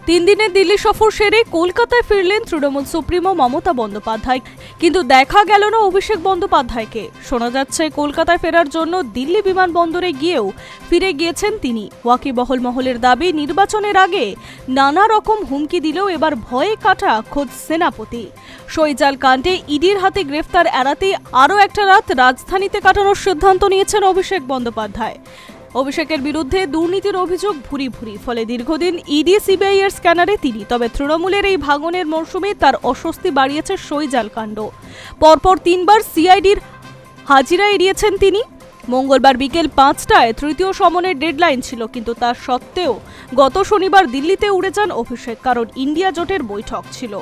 তিন দিনের দিল্লি সফর সেরে কলকাতায় ফিরলেন তৃণমূল সুপ্রিমো মমতা বন্দ্যোপাধ্যায়। কিন্তু দেখা গেল না অভিষেক বন্দ্যোপাধ্যায়কে। শোনা যাচ্ছে কলকাতায় ফেরার জন্য দিল্লি বিমানবন্দরে গিয়েও ফিরে গিয়েছেন তিনি। ওয়াকিবহল মহলের দাবি, নির্বাচনের আগে নানা রকম হুমকি দিলেও এবার ভয়ে কাটা খোদ সেনাপতি। শৈজাল কাণ্ডে ইডির হাতে গ্রেফতার এড়াতে আরও একটা রাত রাজধানীতে কাটানোর সিদ্ধান্ত নিয়েছেন অভিষেক বন্দ্যোপাধ্যায়। অভিষেকের বিরুদ্ধে দুর্নীতির অভিযোগ ভুরি ভুরি, ফলে দীর্ঘদিন ইডি সিবিআই এর স্ক্যানারে তিনি। তবে তৃণমূলের এই ভাঙনের মরশুমে তার অস্বস্তি বাড়িয়েছে শৈজাল কাণ্ড। পরপর তিনবার সিআইডির হাজিরা এড়িয়েছেন তিনি। মঙ্গলবার বিকেল 5টায় তৃতীয় সমনের ডেডলাইন ছিল, কিন্তু তার সত্ত্বেও গত শনিবার দিল্লিতে উড়ে যান অভিষেক, কারণ ইন্ডিয়া জোটের বৈঠক ছিল।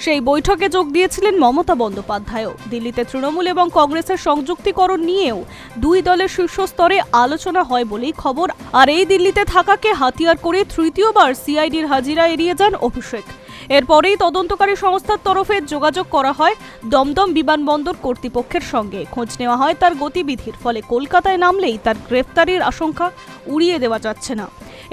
সেই বৈঠকে যোগ দিয়েছিলেন মমতা বন্দ্যোপাধ্যায়ও। দিল্লিতে তৃণমূল এবং কংগ্রেসের সংযুক্তিকরণ নিয়েও দুই দলের শীর্ষ স্তরে আলোচনা হয় বলেই খবর। আর এই দিল্লিতে থাকাকে হাতিয়ার করে তৃতীয়বার সিআইডির হাজিরা এড়িয়ে যান অভিষেক। এরপরেই তদন্তকারী সংস্থার তরফে যোগাযোগ করা হয় দমদম বিমানবন্দর কর্তৃপক্ষের সঙ্গে। খোঁজ নেওয়া হয় তার গতিবিধির, ফলে কলকাতায় নামলেই তার গ্রেফতারির আশঙ্কা উড়িয়ে দেওয়া যাচ্ছে না।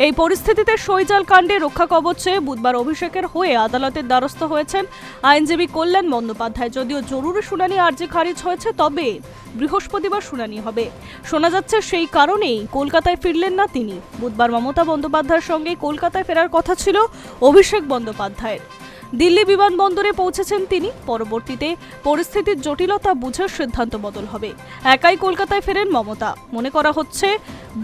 এই পরিস্থিতিতে শৈজাল কাণ্ডে রক্ষা কবচ চেয়ে বুধবার অভিষেকের হয়ে আদালতের দ্বারস্থ হয়েছেন আইনজীবী কল্যাণ বন্দ্যোপাধ্যায়। যদিও জরুরি শুনানি আর্জি খারিজ হয়েছে, তবে বৃহস্পতিবার শুনানি হবে। শোনা যাচ্ছে সেই কারণেই কলকাতায় ফিরলেন না তিনি। বুধবার মমতা বন্দ্যোপাধ্যায়ের সঙ্গে কলকাতায় ফেরার কথা ছিল অভিষেক বন্দ্যোপাধ্যায়ের। দিল্লি বিমানবন্দরে পৌঁছেছেন তিনি। পরবর্তীতে পরিস্থিতির জটিলতা বুঝে সিদ্ধান্ত বদল হবে। একাই কলকাতায় ফেরেন মমতা। মনে করা হচ্ছে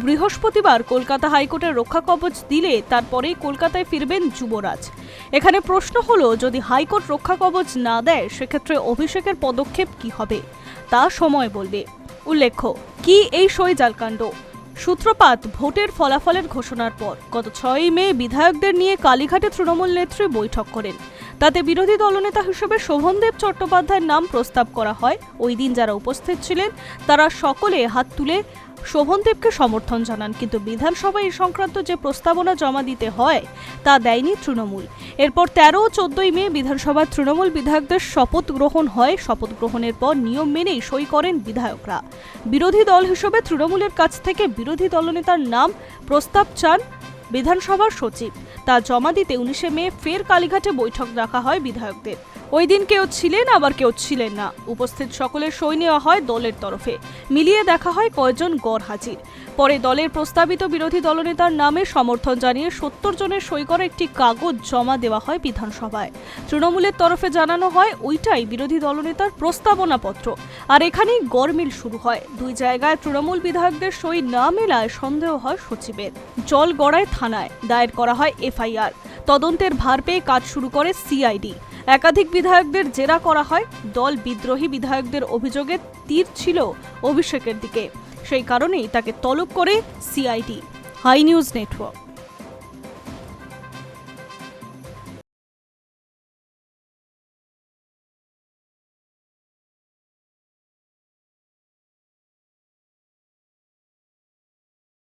বৃহস্পতিবার কলকাতা হাইকোর্টের রক্ষা কবচ দিলে তারপরেই কলকাতায় ফিরবেন যুবরাজ। এখানে প্রশ্ন হলো, যদি হাইকোর্ট রক্ষা কবচ না দেয় সেক্ষেত্রে অভিষেকের পদক্ষেপ কি হবে তা সময় বলবে। উল্লেখ্য, কি এই শৈজাল কাণ্ড? সূত্রপাত ভোটের ফলাফলের ঘোষণার পর। গত 6ই মে বিধায়কদের নিয়ে কালীঘাটে তৃণমূল নেত্রী বৈঠক করেন। তাতে বিরোধী দলনেতা হিসেবে শোভনদেব চট্টোপাধ্যায়ের নাম প্রস্তাব করা হয়। ওই দিন যারা উপস্থিত ছিলেন তারা সকলে হাত তুলে শোভনদেবকে সমর্থন জানান, কিন্তু বিধানসভায় এই সংক্রান্ত যে প্রস্তাবনা জমা দিতে হয় তা দেয়নি তৃণমূল। এরপর 13 ও 14ই মে বিধানসভার তৃণমূল বিধায়কদের শপথ গ্রহণ হয়। শপথ গ্রহণের পর নিয়ম মেনেই সই করেন বিধায়করা। বিরোধী দল হিসেবে তৃণমূলের কাছ থেকে বিরোধী দলনেতার নাম প্রস্তাব চান বিধানসভার সচিব। তা জমা দিতে 19শে মে ফের কালীঘাটে বৈঠক রাখা হয় বিধায়কদের। ওই দিন কেউ ছিলেন, আবার কেউ ছিলেন না। উপস্থিত সকলের সই নেওয়া হয় দলের তরফে। মিলিয়ে দেখা হয় কয়েকজন গড় হাজির। পরে দলের প্রস্তাবিত বিরোধী দলনেতার নামে সমর্থন জানিয়ে 70 জনের সই করা একটি কাগজ জমা দেওয়া হয় বিধানসভায়। তৃণমূলের তরফে জানানো হয় ওইটাই বিরোধী দলনেতার প্রস্তাবনাপত্র। আর এখানেই গড়মিল শুরু হয়। দুই জায়গায় তৃণমূল বিধায়কদের সই না মেলায় সন্দেহ হয় সচিবের। জল গড়ায় থানায়, দায়ের করা হয় এফআইআর। তদন্তের ভার পেয়ে কাজ শুরু করে সিআইডি। একাধিক বিধায়কদের জেরা করা হয়। দল বিদ্রোহী বিধায়কদের অভিযোগের তীর ছিল অভিষেকের দিকে। সেই কারণেই তাকে তলব করে সিআইডি। High news network.